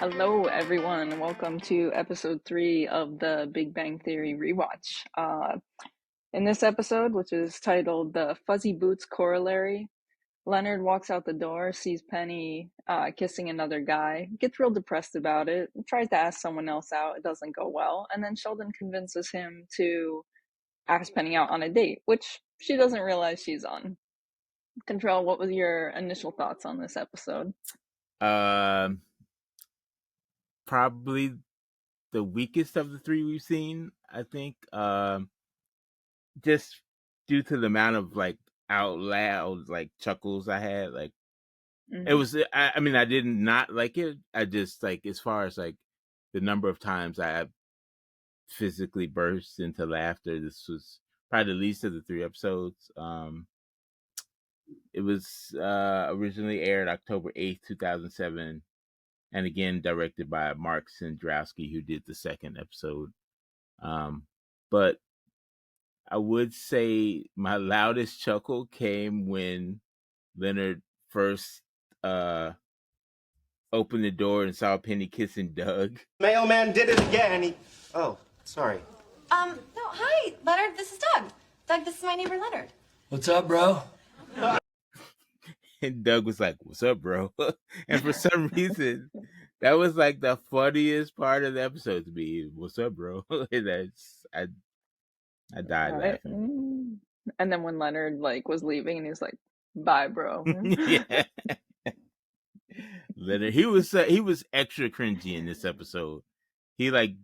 Hello, everyone. Welcome to episode 3 of the Big Bang Theory Rewatch. In this episode, which is titled The FuzzyBoots Corollary, Leonard walks out the door, sees Penny kissing another guy, gets real depressed about it, tries to ask someone else out, it doesn't go well, and then Sheldon convinces him to ask Penny out on a date, which she doesn't realize she's on. Contrell, what was your initial thoughts on this episode? Probably the weakest of the three we've seen, I think. Just due to the amount of like out loud like chuckles I had. Like it was I mean, I did not like it. I just like, as far as like the number of times I physically burst into laughter, this was probably the least of the three episodes. It was originally aired October 8th, 2007, and again directed by Mark Sandrowski, who did the second episode. But I would say my loudest chuckle came when Leonard first opened the door and saw Penny kissing Doug. Mailman did it again. Oh, sorry. No, hi, Leonard. This is Doug. Doug, this is my neighbor, Leonard. What's up, bro? And Doug was like, "What's up, bro?" And for some reason, that was like the funniest part of the episode to me. "What's up, bro?" That's I died laughing. And then when Leonard like was leaving and he was like, "Bye, bro." Yeah. Leonard, he was extra cringy in this episode. He like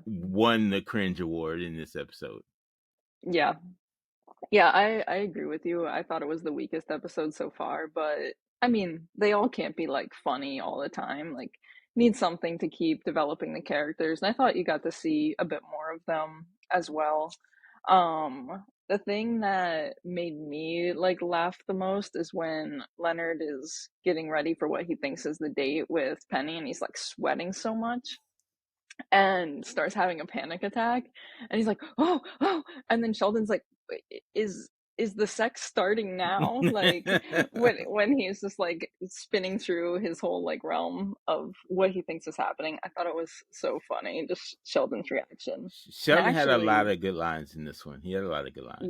won the cringe award in this episode. Yeah, I agree with you. I thought it was the weakest episode so far, but I mean, they all can't be like funny all the time. Like, need something to keep developing the characters, and I thought you got to see a bit more of them as well. The thing that made me like laugh the most is when Leonard is getting ready for what he thinks is the date with Penny, and he's like sweating so much and starts having a panic attack, and he's like, oh, and then Sheldon's like, is the sex starting now? Like when he's just like spinning through his whole like realm of what he thinks is happening. I thought it was so funny, just Sheldon's reaction. Sheldon had a lot of good lines in this one. He had a lot of good lines.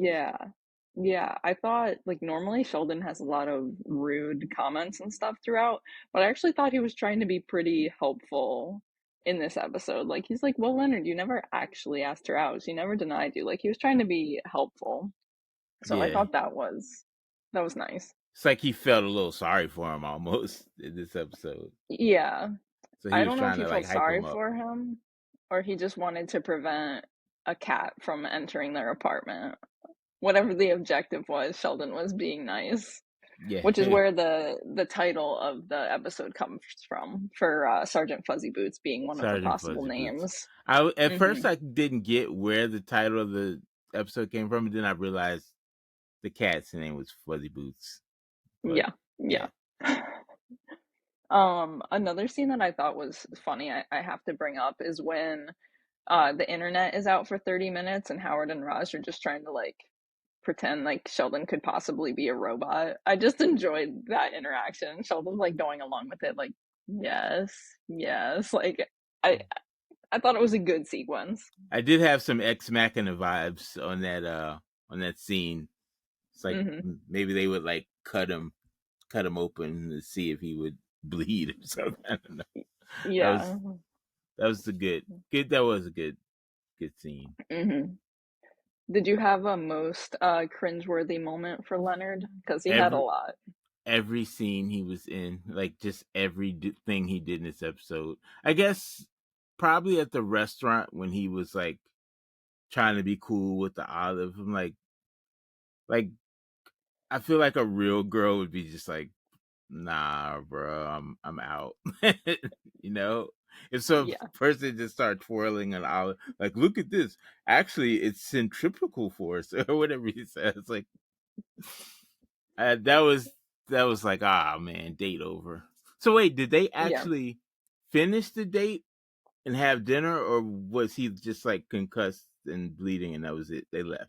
Yeah, I thought like normally Sheldon has a lot of rude comments and stuff throughout, but I actually thought he was trying to be pretty helpful in this episode. Like, he's like, well, Leonard, you never actually asked her out. She never denied you. Like, he was trying to be helpful. So I thought that was nice. It's like he felt a little sorry for him almost in this episode. Yeah. So I don't know if he felt sorry for him or he just wanted to prevent a cat from entering their apartment. Whatever the objective was, Sheldon was being nice. Yeah. Which is where the title of the episode comes from, for Sergeant FuzzyBoots being one of the possible names. At first I didn't get where the title of the episode came from, and then I realized the cat's name was FuzzyBoots. Yeah. Another scene that I thought was funny, I have to bring up, is when the internet is out for 30 minutes and Howard and Raj are just trying to like pretend like Sheldon could possibly be a robot. I just enjoyed that interaction. Sheldon's like going along with it, like, yes. Like, I thought it was a good sequence. I did have some Ex Machina vibes on that scene. It's like maybe they would like cut him open to see if he would bleed or something. I don't know. Yeah, that was a good scene. Did you have a most cringeworthy moment for Leonard? Because he had a lot. Every scene he was in, like just everything he did in this episode. I guess probably at the restaurant when he was like trying to be cool with the olive. I'm like I feel like a real girl would be just like, nah, bro, I'm out. You know? If some person just start twirling an olive, like, look at this. Actually, it's centrifugal force or whatever he says. Like, that was like, ah, man, date over. So wait, did they actually finish the date and have dinner, or was he just like concussed and bleeding and that was it? They left.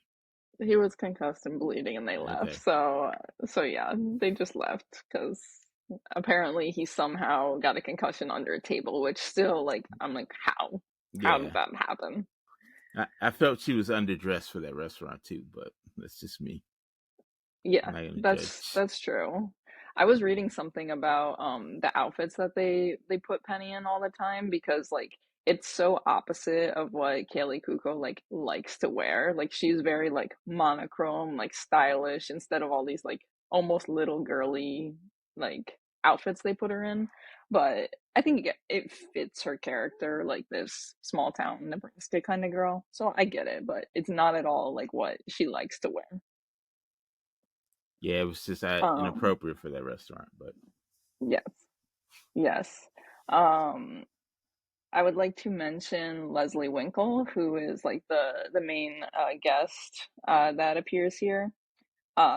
He was concussed and bleeding and they left. Okay. So yeah, they just left because apparently he somehow got a concussion under a table, which still, like, I'm like, how did Yeah, that happen? I felt she was underdressed for that restaurant too, but that's just me. I'm Yeah, not gonna that's judge. that's true. I was reading something about the outfits that they put Penny in all the time because like it's so opposite of what Kaylee Kuko like likes to wear. Like she's very like monochrome, like stylish instead of all these like almost little girly like outfits they put her in. But I think it fits her character, like this small town Nebraska kind of girl. So I get it, but it's not at all like what she likes to wear. Yeah, it was just Um, inappropriate for that restaurant, but yes, yes. Um, I would like to mention Leslie Winkle, who is like the main guest that appears here.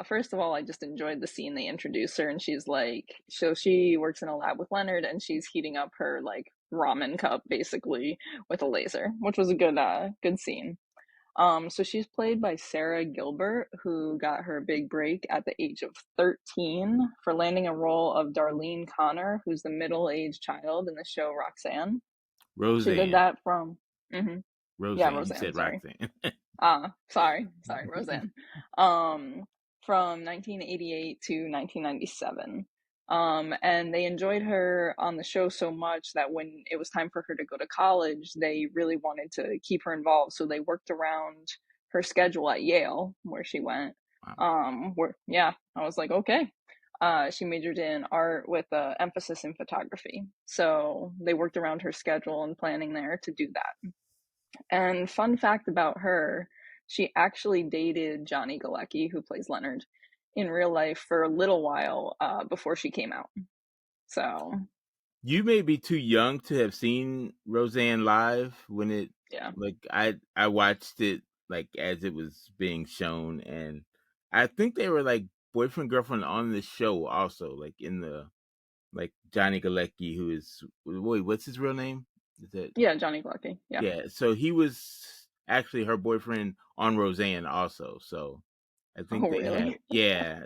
First of all, I just enjoyed the scene they introduce her, and she's like, so she works in a lab with Leonard, and she's heating up her like ramen cup basically with a laser, which was a good scene. So she's played by Sarah Gilbert, who got her big break at the age of 13 for landing a role of Darlene Connor, who's the middle-aged child in the show Roxanne. She did Roseanne, that from, yeah, Roseanne, you Roseanne, said sorry. Roxanne. Sorry, Roseanne. Um, from 1988 to 1997. And they enjoyed her on the show so much that when it was time for her to go to college, they really wanted to keep her involved. So they worked around her schedule at Yale, where she went. Wow. Yeah, I was like, okay. She majored in art with an emphasis in photography. So they worked around her schedule and planning there to do that. And fun fact about her, she actually dated Johnny Galecki, who plays Leonard, in real life for a little while before she came out. So You may be too young to have seen Roseanne live when it yeah, like I watched it like as it was being shown, and I think they were like boyfriend girlfriend on the show also, like in the like Johnny Galecki, who is wait, what's his real name? Is that yeah, Johnny Galecki, yeah. yeah? So he was actually her boyfriend on Roseanne also. So I think Oh, they had really? yeah.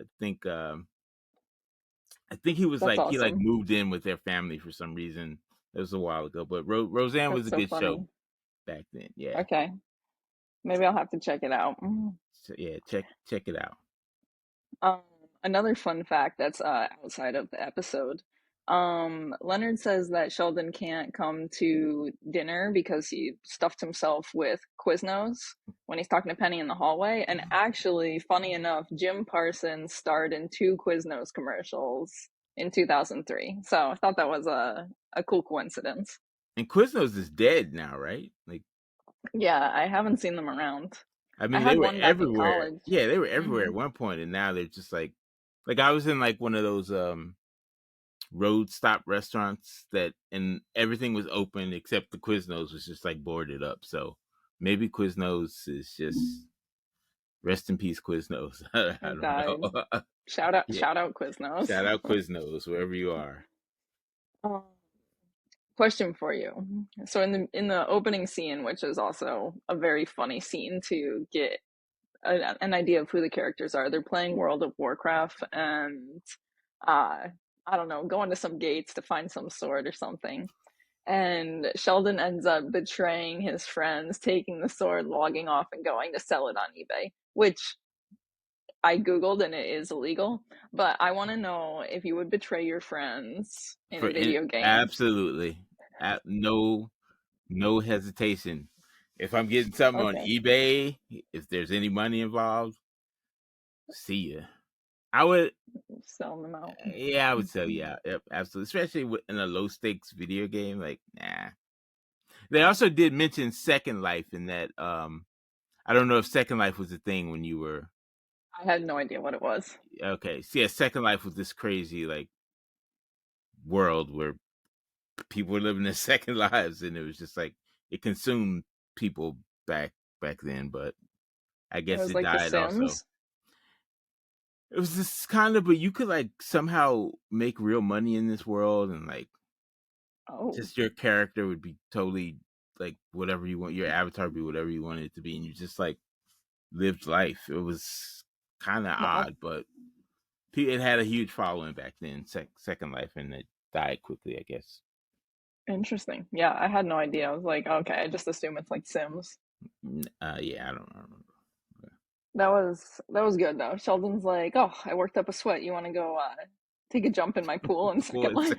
I think he was That's like he like awesome. moved in with their family for some reason. It was a while ago, but Roseanne was That's a so good show funny. back then. Yeah, Okay, maybe I'll have to check it out. so, yeah, check it out. Um, Another fun fact that's outside of the episode. Leonard says that Sheldon can't come to dinner because he stuffed himself with Quiznos when he's talking to Penny in the hallway. And actually, funny enough, Jim Parsons starred in two Quiznos commercials in 2003. So I thought that was a cool coincidence. And Quiznos is dead now, right? Like, Yeah, I haven't seen them around. I I mean, they had were one back in everywhere. college. Yeah, they were everywhere Hmm. at one point, and now they're just like I was in like one of those road stop restaurants that, and everything was open except the Quiznos was just like boarded up. So maybe Quiznos is just rest in peace, Quiznos. I It don't died. know. Yeah, Shout out Quiznos. shout out Quiznos wherever you are. Um, Question for you. So in the opening scene, which is also a very funny scene to get an idea of who the characters are, they're playing World of Warcraft and uh I don't know, going to some gates to find some sword or something. And Sheldon ends up betraying his friends, taking the sword, logging off, and going to sell it on eBay, which I Googled and it is illegal. But I want to know if you would betray your friends in a video game. Absolutely, no hesitation. If I'm getting something on Okay, eBay, if there's any money involved, see ya. I would, selling them out. yeah, I would tell you, yep, absolutely. Especially in a low stakes video game, like nah. They also did mention Second Life in that. I don't know if Second Life was a thing when you were I had no idea what it was. okay. So yeah, Second Life was this crazy like world where people were living their second lives, and it was just like it consumed people back then. But I It guess was it like The died also. Sims. It was this kind of, but you could like somehow make real money in this world, and like Oh, just your character would be totally like whatever you want. Your avatar would be whatever you want it to be, and you just like lived life. It was kind of wow. odd, but it had a huge following back then, Second Life, and it died quickly, I guess. Interesting. Yeah, I had no idea. I was like, okay, I just assume it's like Sims. Yeah, I don't remember. That was good though. Sheldon's like, oh, I worked up a sweat. You want to go take a jump in my pool in Well, Second Life?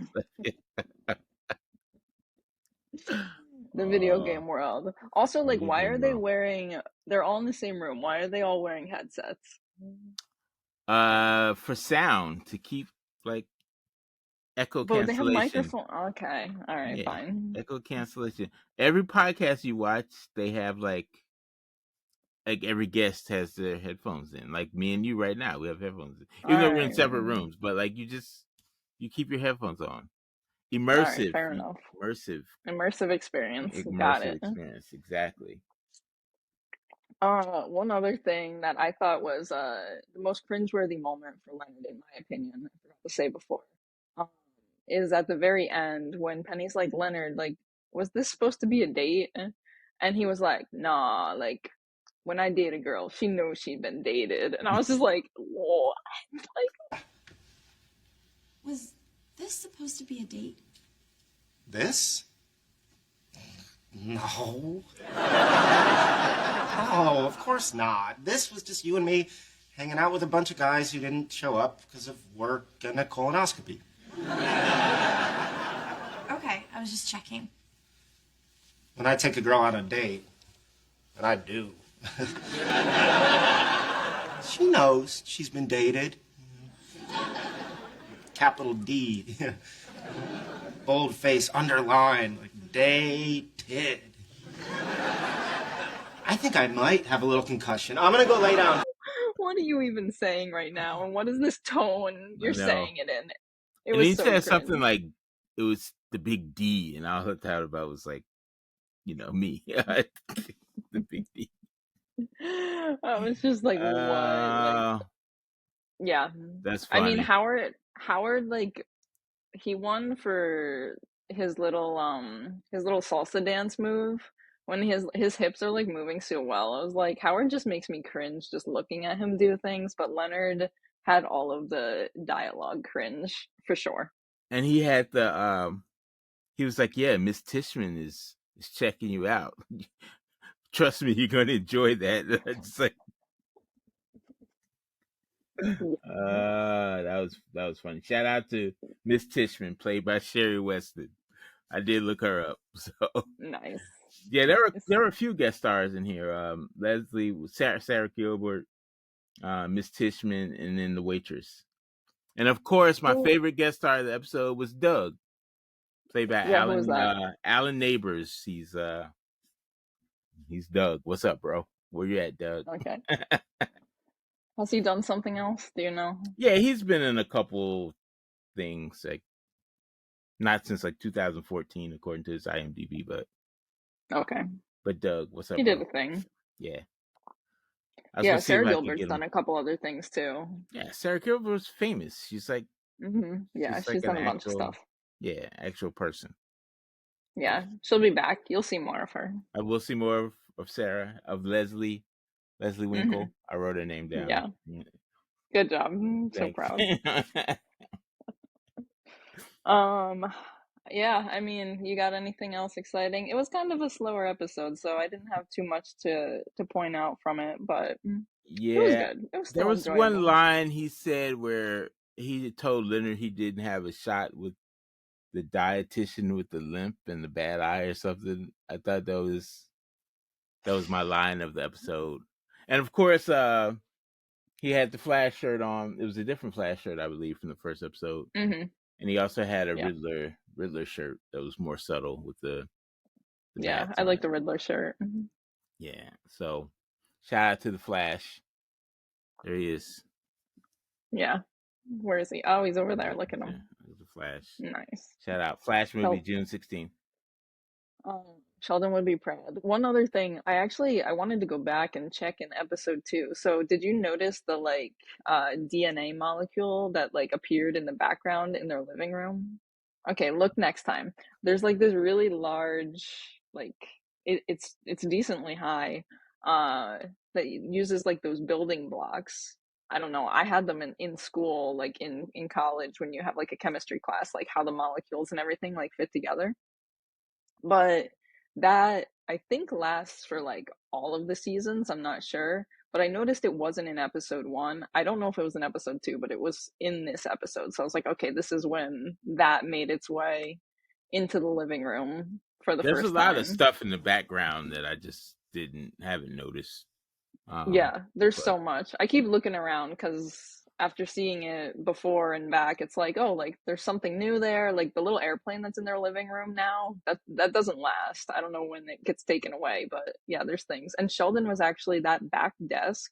The video game world. Also, like, video why game are they world. wearing? They're all in the same room. Why are they all wearing headsets? For sound to keep like echo But they have cancellation. microphone. Okay, all right, Yeah, fine. echo cancellation. Every podcast you watch, they have like every guest has their headphones in. Like me and you right now, we have headphones in. All Even though we're in right, separate rooms, but like you keep your headphones on. all right, Immersive, fair enough. immersive, Immersive experience. Got immersive it. experience. Exactly. One other thing that I thought was the most cringeworthy moment for Leonard, in my opinion, I forgot to say before, um, is at the very end when Penny's like, Leonard, like, was this supposed to be a date? And he was like, nah, like, when I date a girl, she knows she'd been dated. And I was just like, what? Like, Was this supposed to be a date? This? No. No, of course not. This was just you and me hanging out with a bunch of guys who didn't show up because of work and a colonoscopy. Okay, I was just checking. When I take a girl on a date, and I do, she knows she's been dated. Capital D. Bold face, underline, like dated. I think I might have a little concussion. I'm gonna go lay down. what are you even saying right now? And what is this tone I you're know. saying it in? It And was he so said cringe. something like it was the big D, and all I thought about was like, me, the big D. I was just like, what? Like, yeah. That's I mean, funny. Howard, like, he won for his little salsa dance move when his hips are like moving so well. I was like, Howard just makes me cringe just looking at him do things, but Leonard had all of the dialogue cringe for sure. And he had he was like, yeah, Miss Tishman is checking you out. Trust me, you're gonna enjoy that. It's like, that was funny. Shout out to Miss Tishman, played by Sherry Weston. I did look her up. So Nice. yeah, there were a few guest stars in here. Leslie, Sarah Gilbert, Miss Tishman, and then the waitress. And of course, my favorite guest star of the episode was Doug, played by Yeah, who was that? Alan Neighbors. He's Doug. What's up, bro? Where you at, Doug? Okay. Has he done something else? Do you know? Yeah, he's been in a couple things, like not since like 2014, according to his IMDb, but Okay. Doug, what's up, He bro? did a thing. Yeah. I was Yeah, gonna see if Sarah I could Gilbert's get him. done a couple other things too. Yeah, Sarah Gilbert was famous. She's like, Yeah, she's like she's an done a bunch of actual, stuff. yeah, actual person. Yeah, she'll be back. You'll see more of her. I will see more of Sarah, of Leslie Winkle. I wrote her name down. Yeah. Good job. I'm so Thanks. proud. Yeah, I mean, you got anything else exciting? It was kind of a slower episode, so I didn't have too much to point out from it, but it was Yeah, good. It was there still was one enjoyable. line he said where he told Leonard he didn't have a shot with the dietitian with the limp and the bad eye or something. I thought that was my line of the episode. And of course, he had the Flash shirt on. It was a different Flash shirt, I believe, from the first episode. And he also had a Yeah. Riddler shirt that was more subtle with the Yeah, bats I on like it. the Riddler shirt. Yeah. So shout out to the Flash. There he is. Yeah. Where is he? Oh, he's over there. Look at him. Yeah, the Flash. Nice. Shout out. Flash movie, June 16th. Sheldon would be proud. One other thing, I wanted to go back and check in episode 2. So did you notice the like DNA molecule that like appeared in the background in their living room? Okay, look next time. There's like this really large, like it's decently high, that uses like those building blocks I don't know, I had them in school, like in college when you have like a chemistry class, like how the molecules and everything like fit together. But that I think lasts for like all of the seasons. I'm not sure. But I noticed it wasn't in episode 1. I don't know if it was in episode 2, but it was in this episode. So I was like, okay, this is when that made its way into the living room for the There's a first lot of time. stuff in the background that I just haven't noticed. Yeah, there's but so much. I keep looking around because after seeing it before and back, it's like, oh, like there's something new there. Like the little airplane that's in their living room now, that doesn't last. I don't know when it gets taken away, but yeah, there's things. And Sheldon was actually that back desk.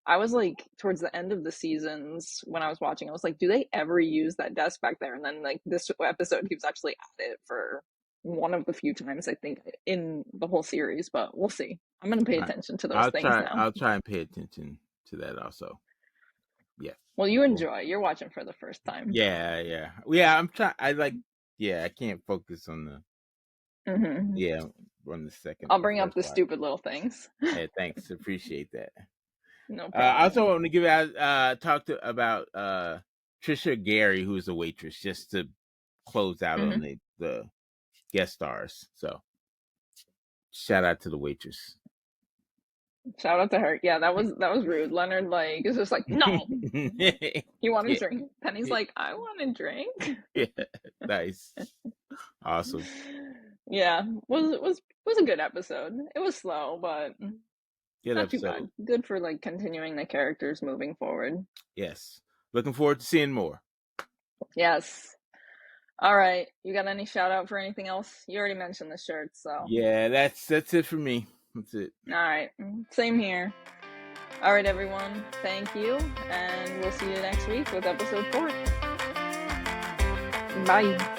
I was like, towards the end of the seasons when I was watching, I was like, do they ever use that desk back there? And then like this episode, he was actually at it for one of the few times I think in the whole series, but we'll see. I'm gonna pay attention to those things now. I'll try and pay attention to that also. Yeah. Well, you enjoy. You're watching for the first time. Yeah. I'm trying. I can't focus on the. On the second. I'll bring up the stupid little things. Yeah, thanks. Appreciate that. No problem. I also want to give out about Trisha Gary, who's a waitress, just to close out on the guest stars. So shout out to the waitress. Shout out to her. Yeah, that was rude. Leonard like is just like, no. You want a drink? Penny's like, I want a drink. Yeah, nice. Awesome. Yeah, was a good episode. It was slow, but not too bad. Good for like continuing the characters moving forward. Yes. Looking forward to seeing more. Yes. All right. You got any shout out for anything else? You already mentioned the shirts, so. Yeah, that's it for me. That's it. All right. Same here. All right, everyone. Thank you, and we'll see you next week with episode 4. Bye.